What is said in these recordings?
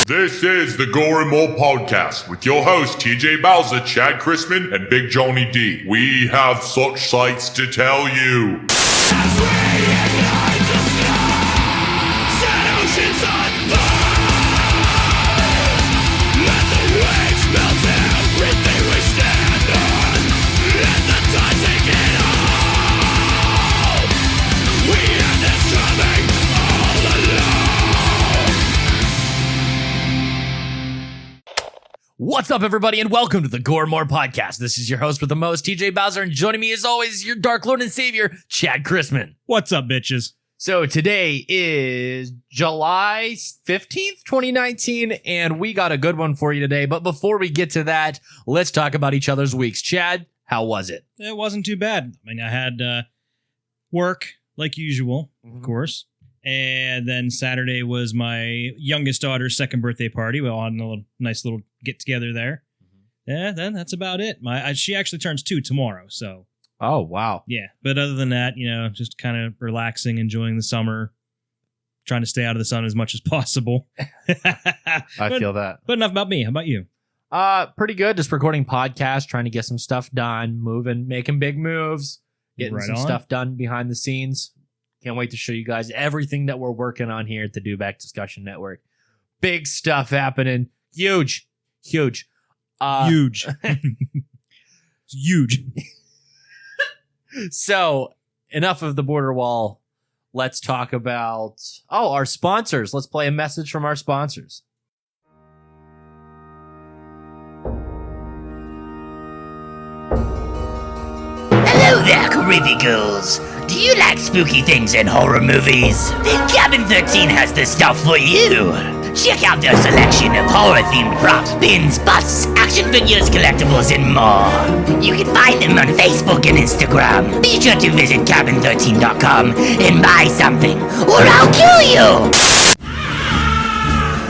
This is the Gore N More podcast with your hosts TJ Bowser, Chad Chrisman, and Big Johnny D. We have such sights to tell you. What's up, everybody, and welcome to the Gore N More podcast. This is your host with the most, TJ Bowser, and joining me as always, your Dark Lord and Savior, Chad Chrisman. What's up, bitches? So today is July 15th, 2019, and we got a good one for you today. But before we get to that, let's talk about each other's weeks. Chad, how was it? It wasn't too bad. I mean, I had work like usual, of course. And then Saturday was my youngest daughter's second birthday party. We all had a nice little get together there. Yeah, then that's about it. She actually turns 2 tomorrow. So, oh, wow. Yeah. But other than that, just kind of relaxing, enjoying the summer, trying to stay out of the sun as much as possible. I feel that. But enough about me. How about you? Pretty good. Just recording podcasts, trying to get some stuff done, moving, making big moves, getting some stuff done behind the scenes. Can't wait to show you guys everything that we're working on here at the Do Back Discussion Network. Big stuff happening. Huge. Huge. It's huge. So, enough of the border wall. Let's talk about, our sponsors. Let's play a message from our sponsors. Hello there, creepy ghouls. Do you like spooky things and horror movies? Then Cabin 13 has the stuff for you. Check out their selection of horror-themed props, pins, busts, action figures, collectibles, and more. You can find them on Facebook and Instagram. Be sure to visit cabin13.com and buy something, or I'll kill you!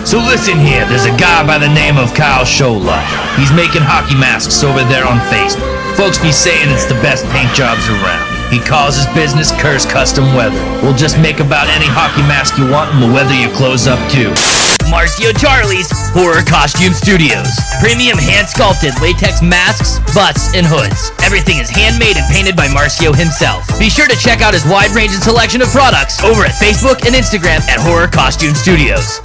So listen here, there's a guy by the name of Kyle Schola. He's making hockey masks over there on Facebook. Folks be saying it's the best paint jobs around. He calls his business Curse Custom Weather. We'll just make about any hockey mask you want and we'll weather your clothes up too. Marcio Charlie's Horror Costume Studios. Premium hand-sculpted latex masks, busts, and hoods. Everything is handmade and painted by Marcio himself. Be sure to check out his wide range and selection of products over at Facebook and Instagram at Horror Costume Studios.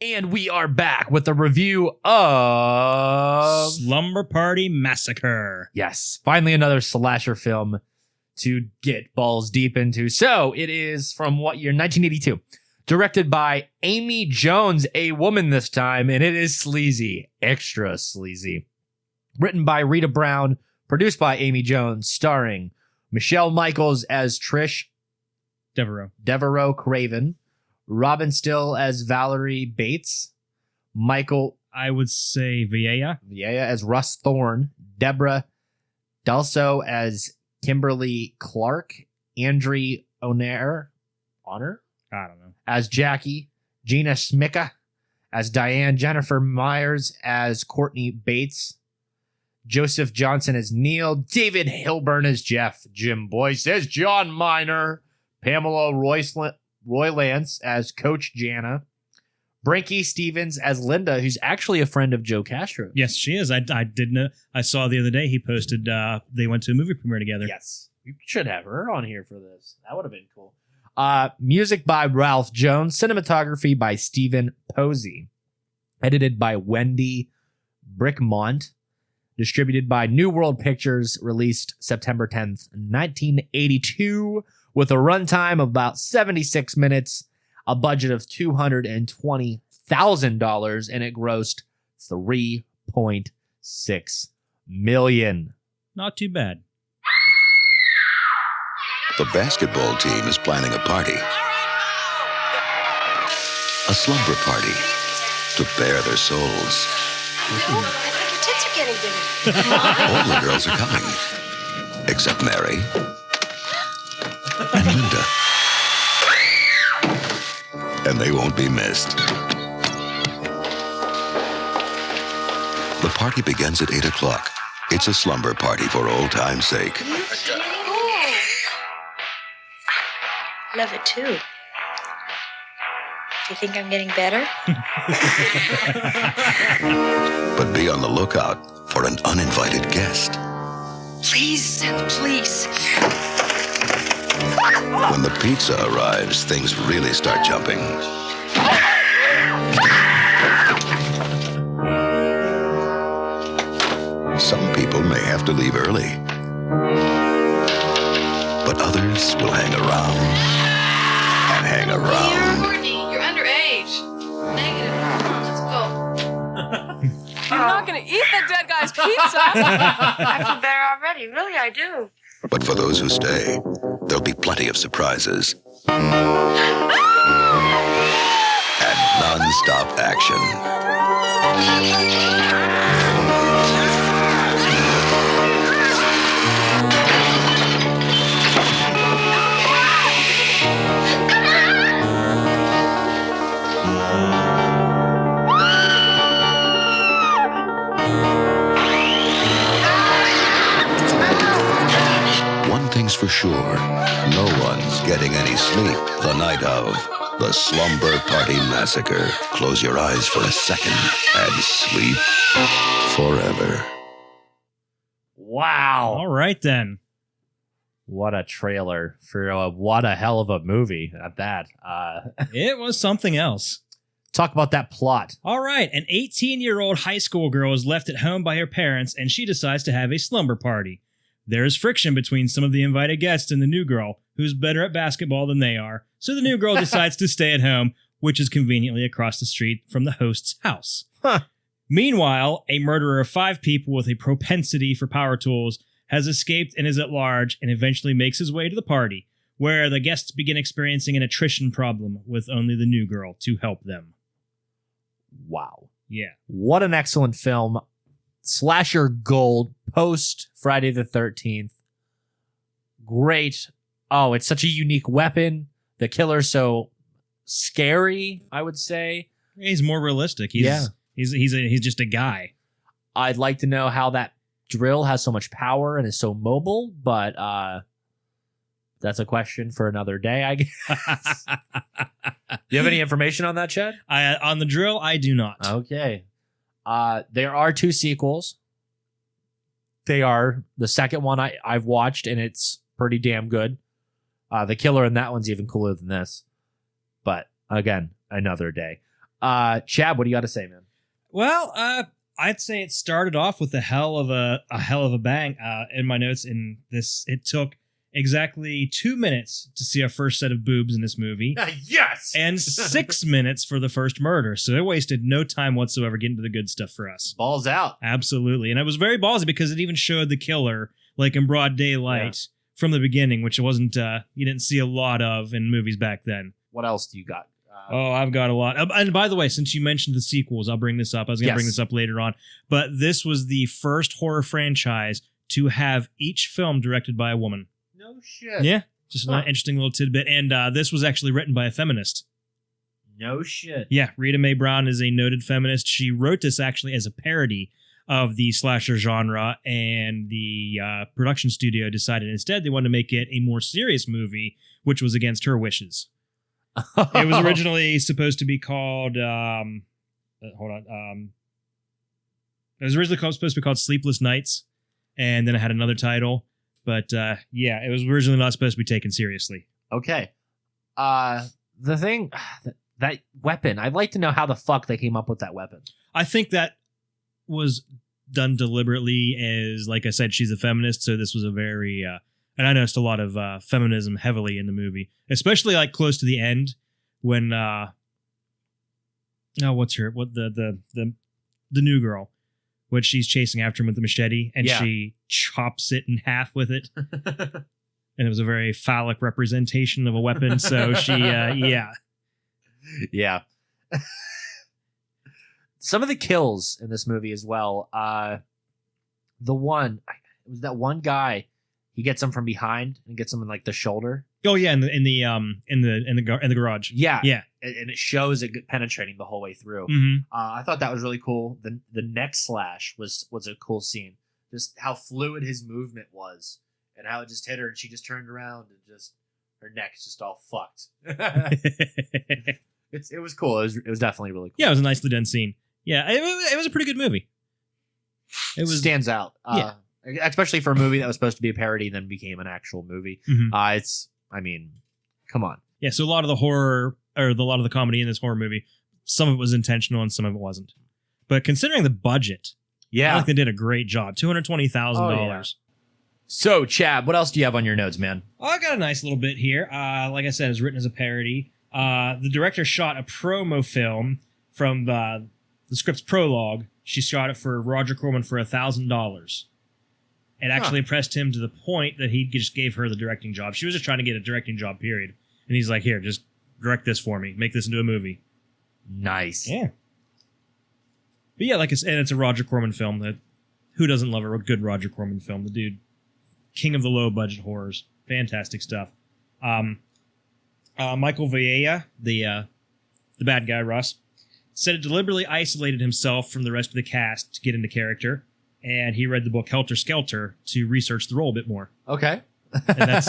And we are back with a review of Slumber Party Massacre. Yes, finally another slasher film to get balls deep into. So it is from what year? 1982. Directed by Amy Jones, a woman this time, and it is sleazy, extra sleazy. Written by Rita Brown, produced by Amy Jones, starring Michelle Michaels as Trish Devereaux Craven, Robin Still as Valerie Bates, Michael, I would say Vieja as Russ Thorne, Deborah Dalso as Kimberly Clark, Andrea Honor, I don't know, as Jackie, Gina Smicka as Diane, Jennifer Myers as Courtney Bates, Joseph Johnson as Neil, David Hilburn as Jeff, Jim Boyce as John Miner, Pamela Roy Lance as Coach Jana, Branky Stevens as Linda, who's actually a friend of Joe Castro. Yes, she is. I did know. I saw the other day he posted they went to a movie premiere together. Yes. We should have her on here for this. That would have been cool. Music by Ralph Jones. Cinematography by Stephen Posey. Edited by Wendy Brickmont. Distributed by New World Pictures. Released September 10th, 1982. With a runtime of about 76 minutes. A budget of $220,000, and it grossed $3.6 million. Not too bad. The basketball team is planning a party. A slumber party to bare their souls. Your tits are getting bigger. All the girls are coming, except Mary and Linda. And they won't be missed. The party begins at 8 o'clock. It's a slumber party for old time's sake. Love it too. You think I'm getting better? But be on the lookout for an uninvited guest. Please, please. When the pizza arrives, things really start jumping. Some people may have to leave early, but others will hang around and hang around. Courtney, you're underage. Negative. Come on, let's go. You're not gonna eat the dead guy's pizza. I feel better already. Really, I do. But for those who stay, there'll be plenty of surprises and non-stop action. One thing's for sure, no one's getting any sleep the night of the Slumber Party Massacre. Close your eyes for a second and sleep forever. Wow. All right, then. What a trailer for what a hell of a movie at that. It was something else. Talk about that plot. All right, an 18-year-old high school girl is left at home by her parents, and she decides to have a slumber party. There is friction between some of the invited guests and the new girl, who's better at basketball than they are, so the new girl decides to stay at home, which is conveniently across the street from the host's house. Huh. Meanwhile, a murderer of 5 people with a propensity for power tools has escaped and is at large and eventually makes his way to the party, where the guests begin experiencing an attrition problem with only the new girl to help them. Wow. Yeah. What an excellent film. Slasher gold post Friday the 13th. Great. Oh, it's such a unique weapon. The killer's so scary, I would say. He's more realistic. He's just a guy. I'd like to know how that drill has so much power and is so mobile, but that's a question for another day, I guess. Do you have any information on that, Chad? On the drill, I do not. Okay. There are 2 sequels. They are the second one I've watched, and it's pretty damn good. The killer in that one's even cooler than this. But again, another day. Chad, what do you got to say, man? Well, I'd say it started off with a hell of a bang. In my notes, in this, it took exactly 2 minutes to see our first set of boobs in this movie. Yes! And 6 minutes for the first murder. So it wasted no time whatsoever getting to the good stuff for us. Balls out. Absolutely. And it was very ballsy because it even showed the killer like in broad daylight from the beginning, which it wasn't, you didn't see a lot of in movies back then. What else do you got? I've got a lot. And by the way, since you mentioned the sequels, I'll bring this up. I was going to bring this up later on. But this was the first horror franchise to have each film directed by a woman. No shit. Yeah. Just an interesting little tidbit. And this was actually written by a feminist. No shit. Yeah. Rita Mae Brown is a noted feminist. She wrote this actually as a parody of the slasher genre. And the production studio decided instead they wanted to make it a more serious movie, which was against her wishes. It was originally supposed to be called, it was originally supposed to be called Sleepless Nights. And then it had another title. But yeah, it was originally not supposed to be taken seriously. Okay. The thing, that weapon, I'd like to know how the fuck they came up with that weapon. I think that was done deliberately as, like I said, she's a feminist. So this was a very, and I noticed a lot of feminism heavily in the movie, especially like close to the end when, the new girl, which she's chasing after him with the machete, and she chops it in half with it. And it was a very phallic representation of a weapon. So she, yeah. Some of the kills in this movie as well. It was that one guy. He gets him from behind and gets him in like the shoulder. Oh yeah, in the garage. Yeah, yeah, and it shows it penetrating the whole way through. Mm-hmm. I thought that was really cool. The neck slash was a cool scene. Just how fluid his movement was, and how it just hit her, and she just turned around and just her neck's just all fucked. It was cool. It was definitely really cool. Yeah, it was a nicely done scene. Yeah, it was a pretty good movie. It was stands out. Yeah. Especially for a movie that was supposed to be a parody and then became an actual movie. Mhm. I mean, come on. Yeah, so a lot of the horror or a lot of the comedy in this horror movie, some of it was intentional and some of it wasn't. But considering the budget, I Yeah. think they did a great job. $220,000. So, Chad, what else do you have on your notes, man? I got a nice little bit here. Like I said, it's written as a parody. The director shot a promo film from the script's prologue. She shot it for Roger Corman for $1,000. It actually impressed him to the point that he just gave her the directing job. She was just trying to get a directing job, period. And he's like, here, just direct this for me. Make this into a movie. Nice. Yeah. But yeah, like I said, it's a Roger Corman film. That who doesn't love a good Roger Corman film? The dude, king of the low budget horrors. Fantastic stuff. Michael Vieira, the bad guy, Russ, said it deliberately isolated himself from the rest of the cast to get into character. And he read the book Helter Skelter to research the role a bit more. Okay. And that's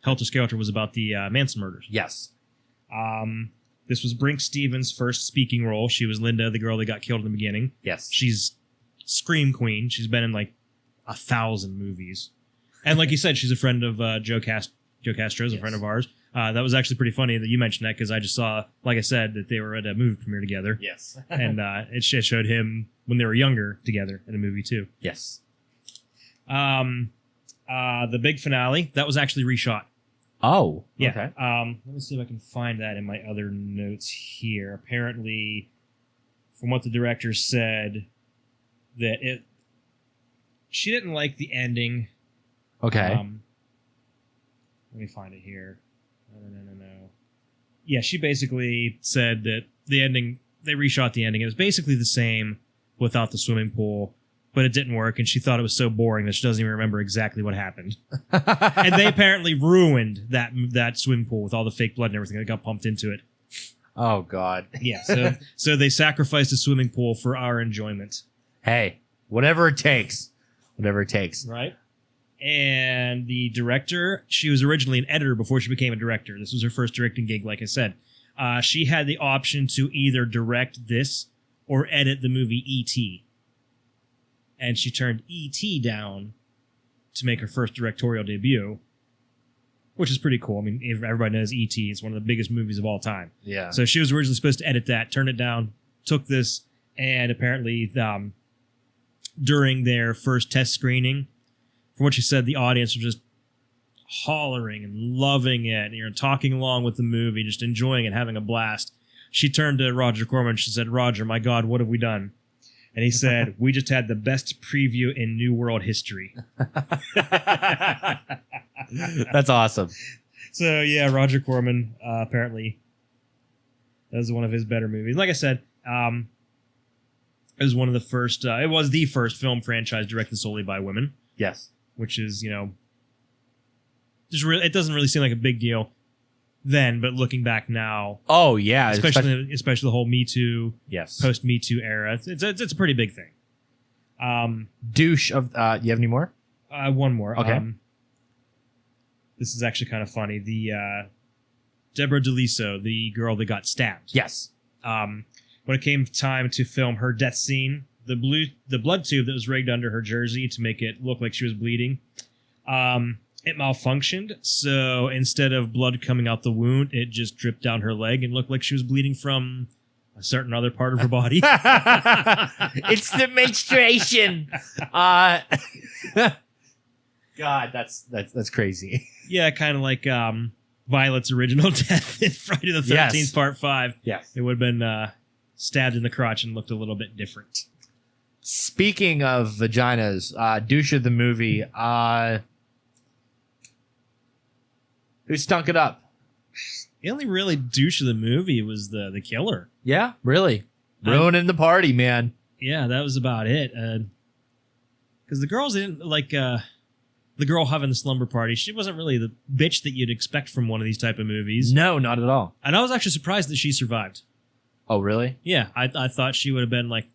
Helter Skelter was about the Manson murders. Yes. This was Brink Stevens' first speaking role. She was Linda, the girl that got killed in the beginning. Yes. She's Scream Queen. She's been in like 1,000 movies. And like you said, she's a friend of Joe Castro's a friend of ours. That was actually pretty funny that you mentioned that because I just saw, like I said, that they were at a movie premiere together. Yes. And it showed him when they were younger together in a movie too. Yes. The big finale, that was actually reshot. Oh. Yeah. Okay. Let me see if I can find that in my other notes here. Apparently, from what the director said, that she didn't like the ending. Okay. Let me find it here. No. Yeah, she basically said that the ending, they reshot the ending. It was basically the same without the swimming pool, but it didn't work, and she thought it was so boring that she doesn't even remember exactly what happened. And they apparently ruined that swimming pool with all the fake blood and everything that got pumped into it. Oh, God. Yeah, so they sacrificed the swimming pool for our enjoyment. Hey, whatever it takes. Whatever it takes. Right. And the director, she was originally an editor before she became a director. This was her first directing gig, like I said. She had the option to either direct this or edit the movie E.T. And she turned E.T. down to make her first directorial debut, which is pretty cool. I mean, everybody knows E.T. It's one of the biggest movies of all time. Yeah. So she was originally supposed to edit that, turned it down, took this, and apparently during their first test screening, from what she said, the audience was just hollering and loving it, and talking along with the movie, just enjoying it, having a blast. She turned to Roger Corman and she said, "Roger, my God, what have we done?" And he said, "We just had the best preview in New World history." That's awesome. So yeah, Roger Corman, apparently that was one of his better movies. Like I said, it was one of the first, it was the first film franchise directed solely by women. Yes. Which is, just really, it doesn't really seem like a big deal then, but looking back now, Oh, yeah. especially the whole Me Too, Yes. post Me Too era, it's a pretty big thing. Douche of... you have any more? One more. Okay. This is actually kind of funny. The Deborah DeLiso, the girl that got stabbed. Yes. When it came time to film her death scene, the blood tube that was rigged under her jersey to make it look like she was bleeding, it malfunctioned. So instead of blood coming out the wound, it just dripped down her leg and looked like she was bleeding from a certain other part of her body. It's the menstruation. God, that's crazy. Yeah, kind of like Violet's original death in Friday the 13th, Yes. Part 5. Yes. It would have been stabbed in the crotch and looked a little bit different. Speaking of vaginas, douche of the movie, who stunk it up? The only really douche of the movie was the killer. Yeah, really. Ruining the party, man. Yeah, that was about it. Because the girls didn't like the girl having the slumber party. She wasn't really the bitch that you'd expect from one of these type of movies. No, not at all. And I was actually surprised that she survived. Oh, really? Yeah, I thought she would have been like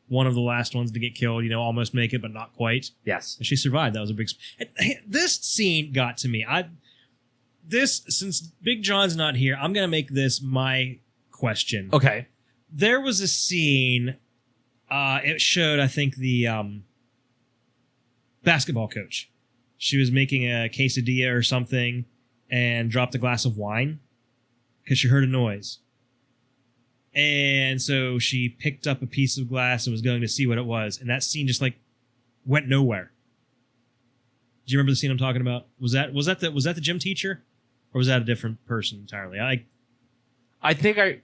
one of the last ones to get killed, almost make it, but not quite. Yes. And she survived. That was a big... This scene got to me. Since Big John's not here, I'm going to make this my question. Okay. There was a scene. It showed, I think, the basketball coach. She was making a quesadilla or something and dropped a glass of wine because she heard a noise. And so she picked up a piece of glass and was going to see what it was. And that scene just like went nowhere. Do you remember the scene I'm talking about? Was that the gym teacher, or was that a different person entirely? I think I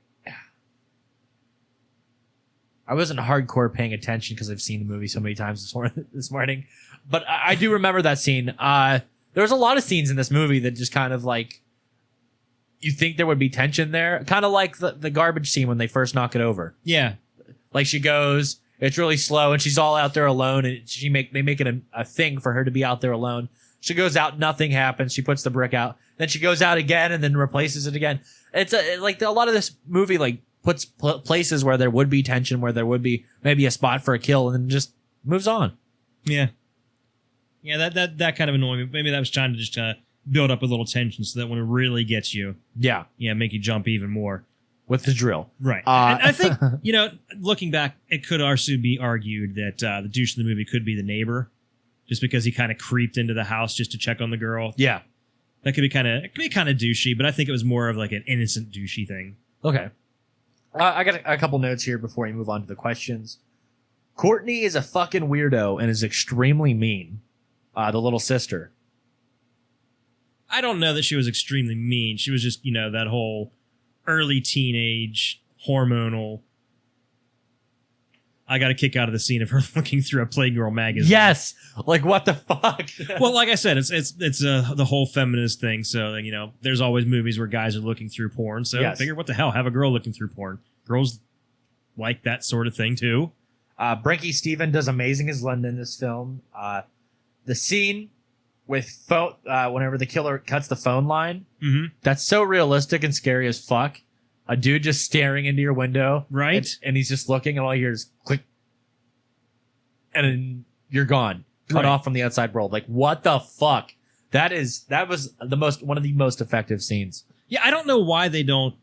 wasn't hardcore paying attention because I've seen the movie so many times this morning. But I do remember that scene. There was a lot of scenes in this movie that just kind of like, you think there would be tension there. Kind of like the garbage scene when they first knock it over. Yeah. Like she goes, it's really slow, and she's all out there alone, and they make it a thing for her to be out there alone. She goes out, nothing happens. She puts the brick out. Then she goes out again and then replaces it again. It's like a lot of this movie like puts places where there would be tension, where there would be maybe a spot for a kill, and then just moves on. Yeah. Yeah, that kind of annoyed me. Maybe that was trying to just build up a little tension so that when it really gets you, Yeah, make you jump even more. with the drill. Right. And I think, looking back, it could also be argued that the douche in the movie could be the neighbor, just because he kind of creeped into the house just to check on the girl. Yeah. That could be kind of douchey, but I think it was more of like an innocent douchey thing. Okay. I got a couple notes here before we move on to the questions. Courtney is a fucking weirdo and is extremely mean. The little sister. I don't know that she was extremely mean. She was just, that whole early teenage hormonal. I got a kick out of the scene of her looking through a Playgirl magazine. Yes. Like, what the fuck? Well, like I said, it's the whole feminist thing. So, there's always movies where guys are looking through porn. So I figure, what the hell? Have a girl looking through porn. Girls like that sort of thing, too. Brinky Steven does amazing as Linda in this film. The scene with phone, whenever the killer cuts the phone line, that's so realistic and scary as fuck. A dude just staring into your window. Right. And he's just looking, and all you hear is click. And then you're gone. Cut off from the outside world. Like, what the fuck? That was one of the most effective scenes. Yeah, I don't know why they don't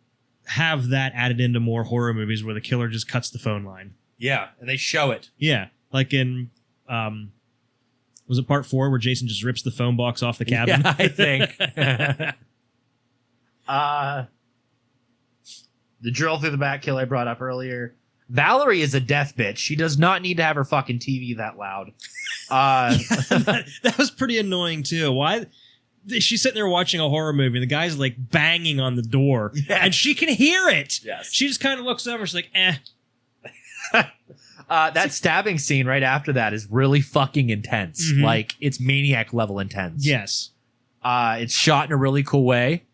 have that added into more horror movies where the killer just cuts the phone line. Yeah, and they show it. Yeah, like in was it part 4 where Jason just rips the phone box off the cabin? Yeah, I think. The drill through the back kill I brought up earlier. Valerie is a death bitch. She does not need to have her fucking TV that loud. That was pretty annoying too. Why? She's sitting there watching a horror movie, and the guy's like banging on the door, and she can hear it. Yes. She just kind of looks over. She's like, eh. That stabbing scene right after that is really fucking intense. Mhm. Like, it's maniac level intense. Yes. It's shot in a really cool way,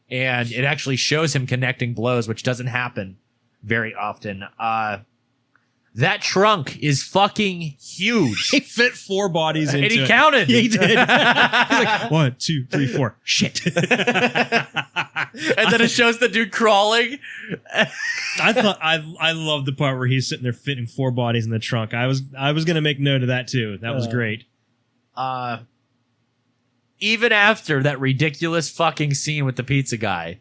and it actually shows him connecting blows, which doesn't happen very often. That trunk is fucking huge. He fit 4 bodies into and he it. counted. Yeah, he did. He's like, 1, 2, 3, 4. Shit. And then it shows the dude crawling. I love the part where he's sitting there fitting 4 bodies in the trunk. I was gonna make note of that too. That was great. Even after that ridiculous fucking scene with the pizza guy,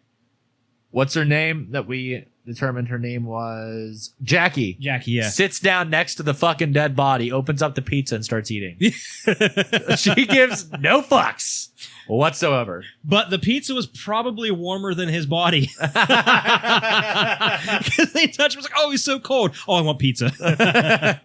what's her name that we determined her name was? Jackie. Jackie, yeah. Sits down next to the fucking dead body, opens up the pizza and starts eating. She gives no fucks whatsoever. But the pizza was probably warmer than his body. Because they touched him, was like, oh, he's so cold. Oh, I want pizza.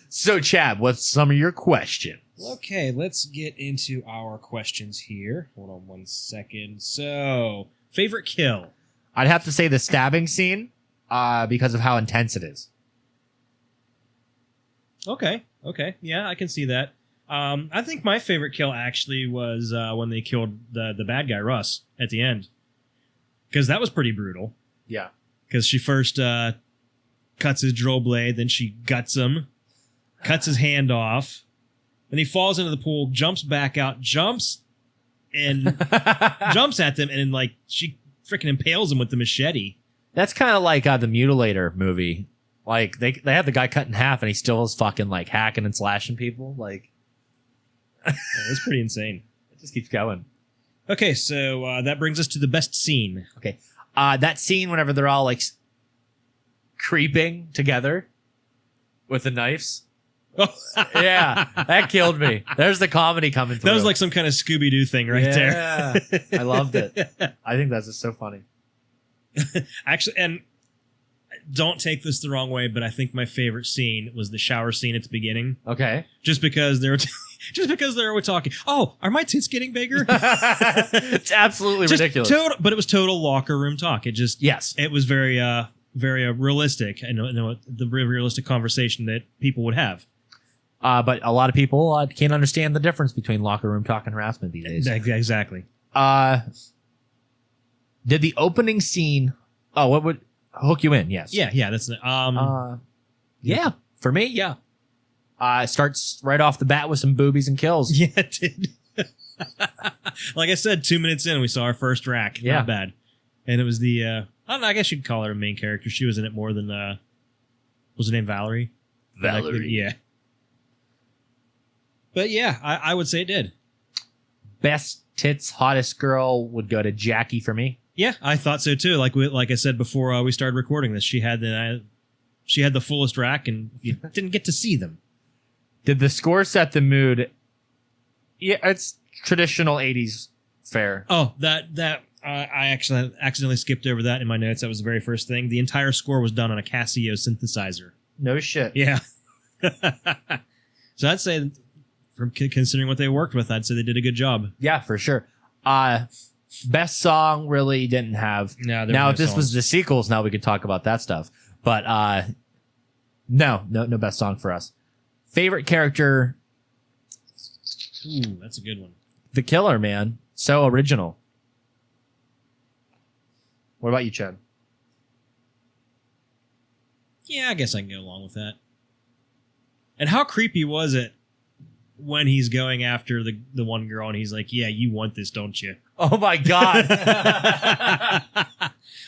So, Chad, what's some of your questions? Okay, let's get into our questions here. Hold on 1 second. So, favorite kill? I'd have to say the stabbing scene because of how intense it is. Okay. Yeah, I can see that. I think my favorite kill actually was when they killed the bad guy, Russ, at the end. Because that was pretty brutal. Yeah. Because she first cuts his drill blade, then she guts him, cuts his hand off, then he falls into the pool, jumps back out, jumps at them, and like she freaking impales him with the machete. That's kind of like the Mutilator movie. Like they have the guy cut in half and he still is fucking like hacking and slashing people. Like It's pretty insane. It just keeps going. Okay, so that brings us to the best scene. Okay. That scene whenever they're all like creeping together with the knives. Yeah, that killed me. There's the comedy coming through. That was like some kind of Scooby-Doo thing right there. I loved it. I think that's just so funny. Actually, and don't take this the wrong way, but I think my favorite scene was the shower scene at the beginning. Okay. Just because they were talking. Oh, are my tits getting bigger? It's absolutely ridiculous. But it was total locker room talk. It just it was very realistic. I know the realistic conversation that people would have. But a lot of people can't understand the difference between locker room talk and harassment these days. Exactly. Did the opening scene? Oh, what would hook you in? Yes. Yeah. That's yeah. For me, yeah. Starts right off the bat with some boobies and kills. Yeah, it did. Like I said, 2 minutes in, we saw our first rack. Yeah. Not bad. And it was the I don't know. I guess you'd call her a main character. She was in it more than was her name Valerie? Valerie. Yeah. But yeah, I would say it did. Best tits, hottest girl would go to Jackie for me. Yeah, I thought so too. Like I said before we started recording this, she had the fullest rack, and you didn't get to see them. Did the score set the mood? Yeah, it's traditional 80s fare. Oh, that I actually accidentally skipped over that in my notes. That was the very first thing. The entire score was done on a Casio synthesizer. No shit. Yeah. So I'd say, from considering what they worked with, I'd say they did a good job. Yeah, for sure. Best song really didn't have. No, now, if this was the sequels, now we could talk about that stuff. But no best song for us. Favorite character? Ooh, that's a good one. The Killer, man. So original. What about you, Chad? Yeah, I guess I can go along with that. And how creepy was it when he's going after the one girl and he's like, "Yeah, you want this, don't you?" Oh my god!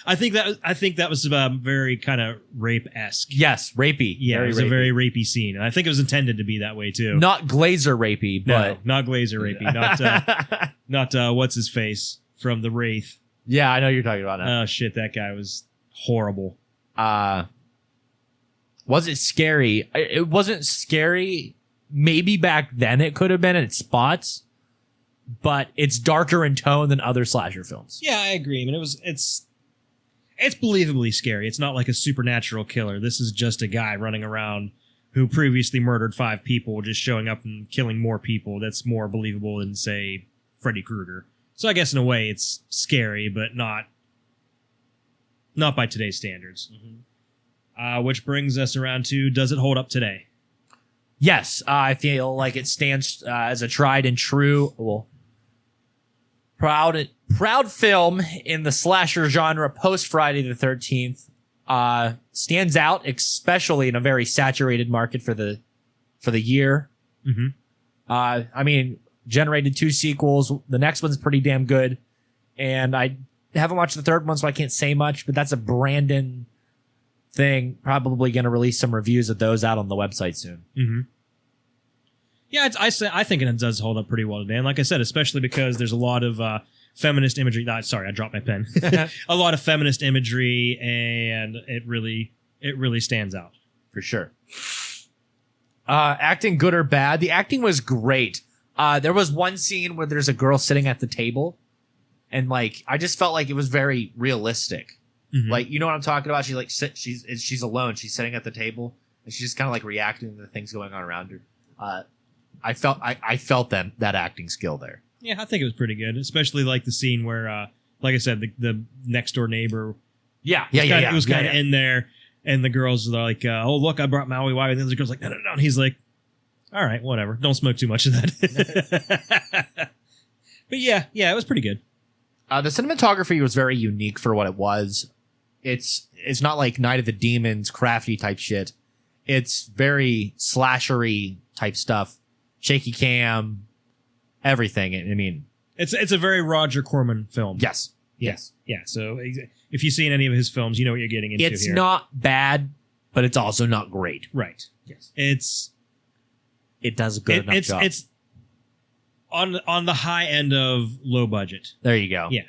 I think that was very kind of rape-esque. Yes, rapey. Yeah, very it was rapey. a very rapey scene, and I think it was intended to be that way too. Not Glazer rapey, but No, not Glazer rapey. Not what's his face from The Wraith. Yeah, I know you're talking about now. Oh shit, that guy was horrible. Was it scary? It wasn't scary. Maybe back then it could have been in spots, but it's darker in tone than other slasher films. Yeah, I agree. I mean, it's believably scary. It's not like a supernatural killer. This is just a guy running around who previously murdered 5 people, just showing up and killing more people. That's more believable than, say, Freddy Krueger. So I guess in a way it's scary, but not by today's standards. Mm-hmm. Which brings us around to, does it hold up today? Yes, I feel like it stands as a tried and true, proud film in the slasher genre post Friday the 13th. Stands out, especially in a very saturated market for the year. Mm-hmm. I mean, generated 2 sequels. The next one's pretty damn good, and I haven't watched the third one, so I can't say much. But that's a Brandon thing. Probably going to release some reviews of those out on the website soon. Mm-hmm. Yeah, I think it does hold up pretty well today. And like I said, especially because there's a lot of feminist imagery. Sorry, I dropped my pen. A lot of feminist imagery, and it really stands out. For sure. Acting good or bad? The acting was great. There was one scene where there's a girl sitting at the table, and like I just felt like it was very realistic. Mm-hmm. Like, you know what I'm talking about? She's alone. She's sitting at the table, and she's just kind of like reacting to the things going on around her. I felt that acting skill there. Yeah, I think it was pretty good, especially like the scene where, like I said, the next door neighbor. It was kind of in there, and the girls are like, "Oh, look, I brought Maui Wowie," and the other girl's like, "No," and he's like, "All right, whatever. Don't smoke too much of that." But yeah, it was pretty good. The cinematography was very unique for what it was. It's not like Night of the Demons crafty type shit. It's very slashery type stuff. Shaky cam, everything. I mean, it's a very Roger Corman film. Yes. Yeah. So if you've seen any of his films, you know what you're getting into. It's here. not bad, but it's also not great. Right. Yes. It does a good enough job. It's on the high end of low budget. There you go. Yeah.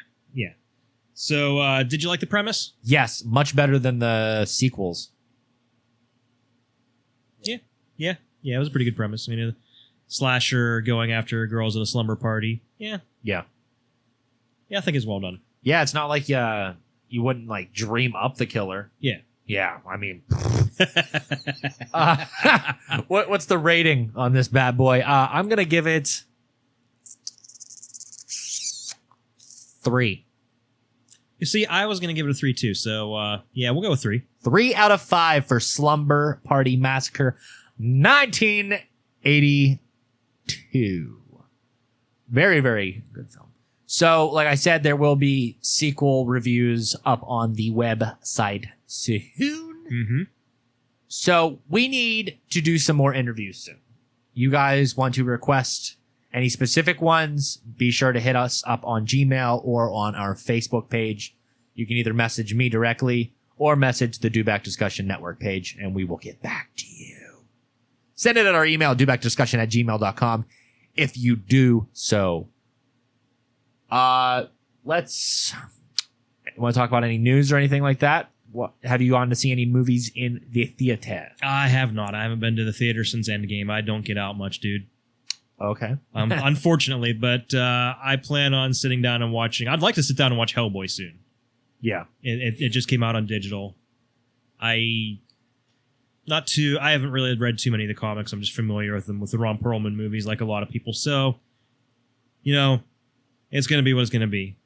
So, did you like the premise? Yes, much better than the sequels. Yeah, it was a pretty good premise. I mean, a slasher going after girls at a slumber party. Yeah, I think it's well done. Yeah, it's not like you wouldn't like dream up the killer. Yeah. Yeah, I mean, what's the rating on this bad boy? I'm gonna give it 3. You see, I was going to give it a 3 too. So, yeah, we'll go with 3. 3 out of 5 for Slumber Party Massacre, 1982. Very, very good film. So, like I said, there will be sequel reviews up on the website soon. Mm-hmm. So, we need to do some more interviews soon. You guys want to request any specific ones? Be sure to hit us up on Gmail or on our Facebook page. You can either message me directly or message the Do Back Discussion Network page, and we will get back to you. Send it at our email, dobackdiscussion@gmail.com, if you do so. Let's... Want to talk about any news or anything like that? What, have you gone to see any movies in the theater? I have not. I haven't been to the theater since Endgame. I don't get out much, dude. Okay. Unfortunately, but I plan on sitting down and watching. I'd like to sit down and watch Hellboy soon. Yeah. It just came out on digital. I haven't really read too many of the comics. I'm just familiar with them, with the Ron Perlman movies, like a lot of people. So, it's going to be what it's going to be.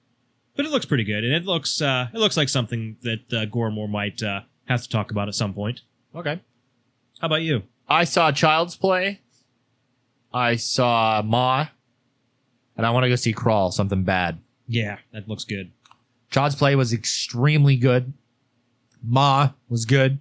But it looks pretty good, and it looks like something that Gore N More might have to talk about at some point. Okay. How about you? I saw Child's Play. I saw Ma. And I want to go see Crawl, something bad. Yeah, that looks good. Child's Play was extremely good. Ma was good.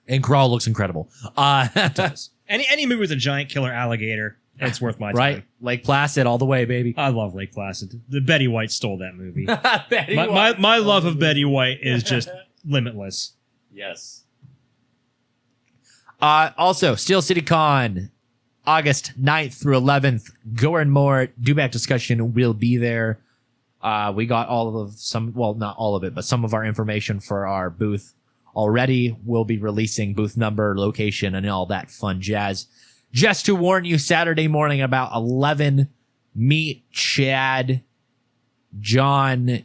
And Crawl looks incredible. It does. Any movie with a giant killer alligator, it's worth my time. Right? Lake Placid all the way, baby. I love Lake Placid. The Betty White stole that movie. Betty my love of Betty White is just limitless. Yes. Also, Steel City Con, August 9th through 11th. Gore N More, Do Back Discussion will be there. We got not all of it, but some of our information for our booth already. We'll be releasing booth number, location, and all that fun jazz. Just to warn you, Saturday morning about 11, meet Chad, John,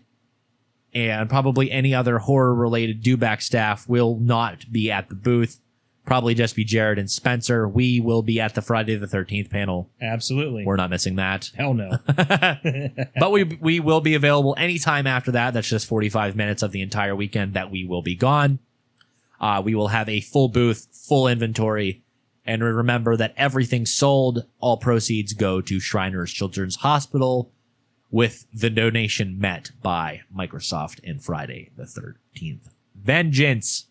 and probably any other horror-related Do-Back staff will not be at the booth. Probably just be Jared and Spencer. We will be at the Friday the 13th panel. Absolutely. We're not missing that. Hell no. But we will be available anytime after that. That's just 45 minutes of the entire weekend that we will be gone. We will have a full booth, full inventory. And remember that everything sold, all proceeds go to Shriners Children's Hospital, with the donation met by Microsoft and Friday the 13th. Vengeance.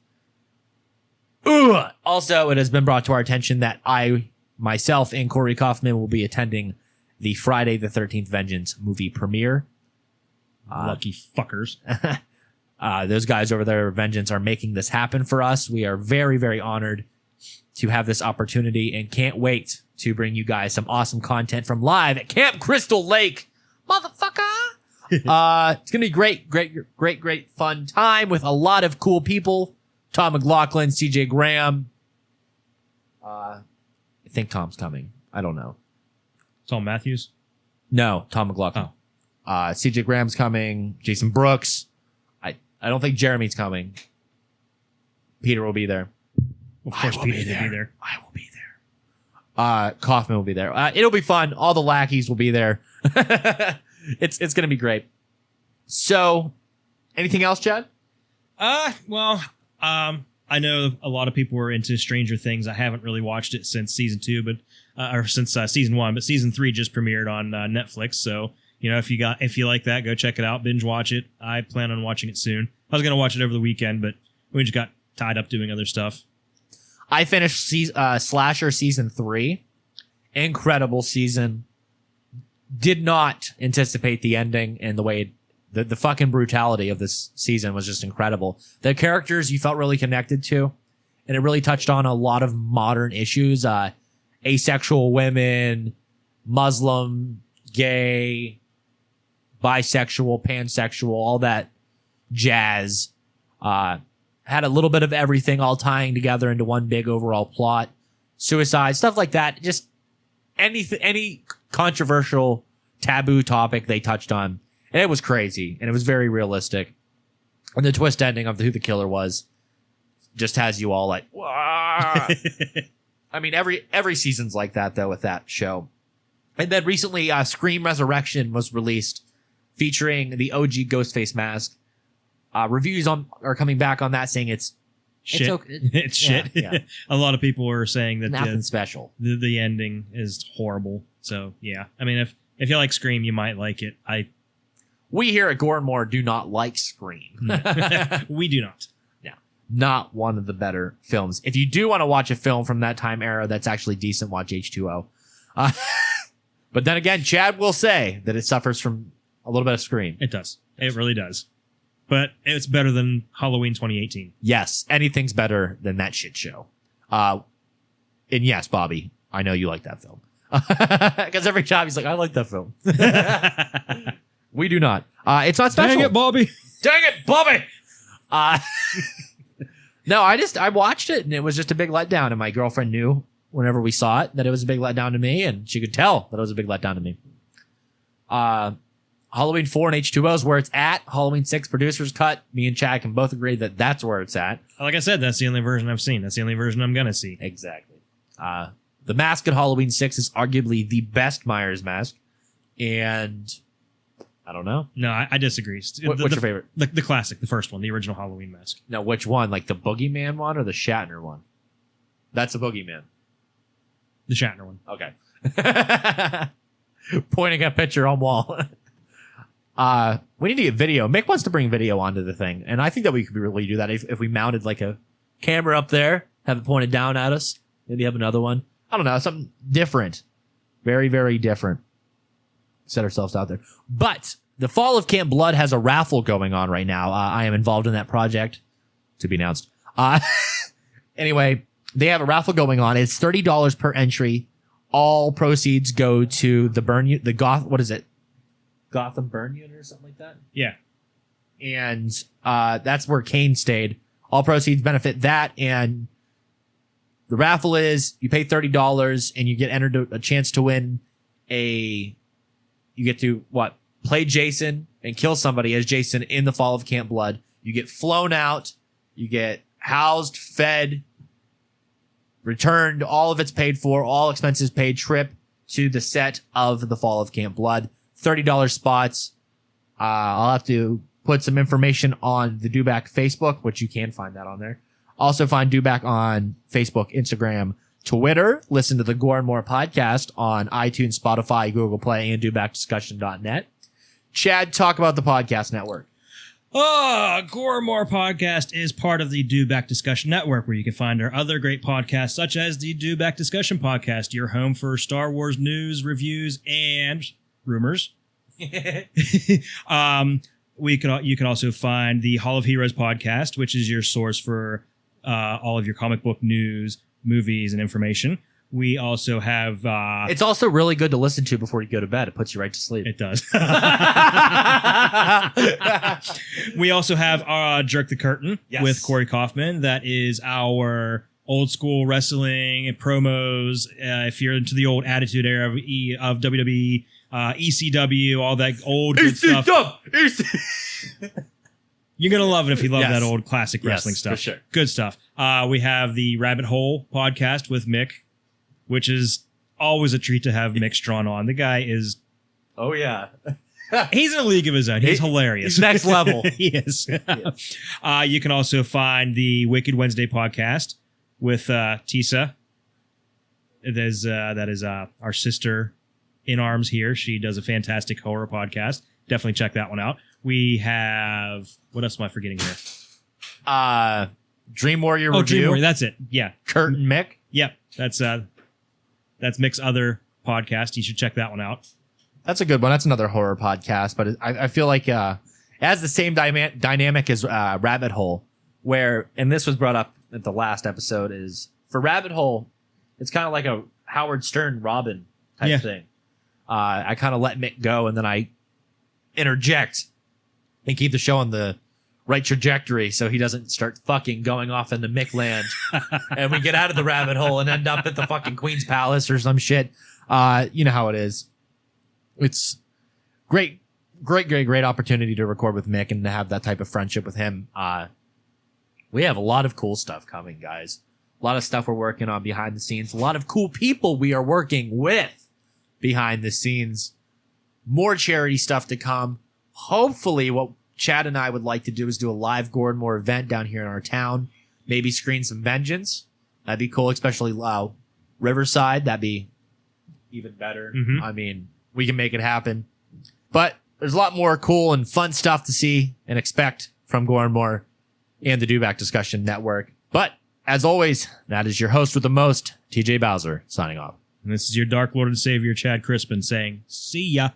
Ugh. Also, it has been brought to our attention that I, myself, and Corey Kaufman will be attending the Friday the 13th Vengeance movie premiere. Lucky fuckers. Those guys over there at Vengeance are making this happen for us. We are very, very honored to have this opportunity and can't wait to bring you guys some awesome content from live at Camp Crystal Lake. Motherfucker! It's going to be great fun time with a lot of cool people. Tom McLaughlin, CJ Graham. I think Tom's coming. I don't know. Tom Matthews? No, Tom McLaughlin. Oh. CJ Graham's coming. Jason Brooks. I don't think Jeremy's coming. Peter will be there. Of course, Peter will be there. I will be there. Kaufman will be there. It'll be fun. All the lackeys will be there. It's going to be great. So, anything else, Chad? I know a lot of people were into Stranger Things. I haven't really watched it since season 2, or since season 1, but season 3 just premiered on Netflix. So, if you like that, go check it out, binge watch it. I plan on watching it soon. I was going to watch it over the weekend, but we just got tied up doing other stuff. I finished Slasher season 3. Incredible season. Did not anticipate the ending and the way the fucking brutality of this season was just incredible. The characters you felt really connected to, and it really touched on a lot of modern issues. Asexual women, Muslim, gay, bisexual, pansexual, all that jazz. Had a little bit of everything all tying together into one big overall plot. Suicide, stuff like that. Just any controversial, taboo topic they touched on. And it was crazy. And it was very realistic. And the twist ending of who the killer was just has you all like, wah. I mean, every season's like that, though, with that show. And then recently, Scream Resurrection was released, featuring the OG Ghostface mask. Reviews are coming back on that, saying it's shit. It's shit. Yeah. A lot of people are saying that Nothing special. The ending is horrible. So yeah, I mean, if you like Scream, you might like it. We here at Gore N More do not like Scream. We do not. Yeah, not one of the better films. If you do want to watch a film from that time era that's actually decent, watch H2O. But then again, Chad will say that it suffers from a little bit of Scream. It does. It really does. But it's better than Halloween 2018. Yes, anything's better than that shit show. And yes, Bobby, I know you like that film. Because every time he's like, I like that film. We do not. It's not special. Dang it, Bobby. Dang it, Bobby. No, I watched it and it was just a big letdown. And my girlfriend knew whenever we saw it that it was a big letdown to me. And she could tell that it was a big letdown to me. Halloween 4 and H2O is where it's at. Halloween 6 producer's cut. Me and Chad can both agree that that's where it's at. Like I said, that's the only version I've seen. That's the only version I'm going to see. Exactly. The mask in Halloween 6 is arguably the best Myers mask. And I don't know. No, I disagree. What's your favorite? The classic, the first one, the original Halloween mask. No, which one? Like the Boogeyman one or the Shatner one? That's the Boogeyman. The Shatner one. Okay. Pointing at picture on wall. We need to get video. Mick wants to bring video onto the thing. And I think that we could really do that if we mounted like a camera up there, have it pointed down at us. Maybe have another one. I don't know. Something different. Very, very different. Set ourselves out there. But the Fall of Camp Blood has a raffle going on right now. I am involved in that project. To be announced. Anyway, they have a raffle going on. It's $30 per entry. All proceeds go to the Gotham Burn Unit or something like that? Yeah. And that's where Kane stayed. All proceeds benefit that. And the raffle is you pay $30 and you get entered a chance to win you get to play Jason and kill somebody as Jason in the Fall of Camp Blood. You get flown out. You get housed, fed, returned. All of it's paid for. All expenses paid. Trip to the set of the Fall of Camp Blood. $30 spots. I'll have to put some information on the Dewback Facebook, which you can find that on there. Also find Dewback on Facebook, Instagram, Twitter. Listen to the Gore N More podcast on iTunes, Spotify, Google Play, and dewbackdiscussion.net. Chad, talk about the podcast network. Gore N More podcast is part of the Dewback Discussion Network, where you can find our other great podcasts, such as the Dewback Discussion Podcast, your home for Star Wars news, reviews, and rumors. You can also find the Hall of Heroes podcast, which is your source for all of your comic book news, movies, and information. We also have it's also really good to listen to before you go to bed. It puts you right to sleep. It does. We also have Jerk the Curtain with Corey Kaufman. That is our old school wrestling promos. If you're into the old Attitude Era of WWE, ECW, all that old good stuff. You're going to love it if you love that old classic wrestling stuff. For sure. Good stuff. We have the Rabbit Hole podcast with Mick, which is always a treat to have Mick Strawn on. The guy is... Oh, yeah. He's in a league of his own. He's hilarious. He's next level. He is. You can also find the Wicked Wednesday podcast with Tisa. That is our sister in arms here. She does a fantastic horror podcast. Definitely check that one out. We have... What else am I forgetting here? Dream Warrior Review. Dream Warrior. That's it. Yeah. Kurt and Mick. Yep. That's Mick's other podcast. You should check that one out. That's a good one. That's another horror podcast, but I feel like it has the same dynamic as Rabbit Hole, where, and this was brought up at the last episode, is for Rabbit Hole, it's kind of like a Howard Stern Robin type thing. I kind of let Mick go, and then I interject and keep the show on the right trajectory so he doesn't start fucking going off into Mickland and we get out of the rabbit hole and end up at the fucking Queen's Palace or some shit. You know how it is. It's great opportunity to record with Mick and to have that type of friendship with him. We have a lot of cool stuff coming, guys. A lot of stuff we're working on behind the scenes. A lot of cool people we are working with behind the scenes. More charity stuff to come. Hopefully what Chad and I would like to do is do a live Gore N More event down here in our town. Maybe screen some Vengeance. That'd be cool, especially Riverside. That'd be even better. Mhm. I mean, we can make it happen. But there's a lot more cool and fun stuff to see and expect from Gore N More and the Dewback Discussion Network. But as always, that is your host with the most, TJ Bowser, signing off. And this is your Dark Lord and Savior, Chad Crispin, saying, see ya.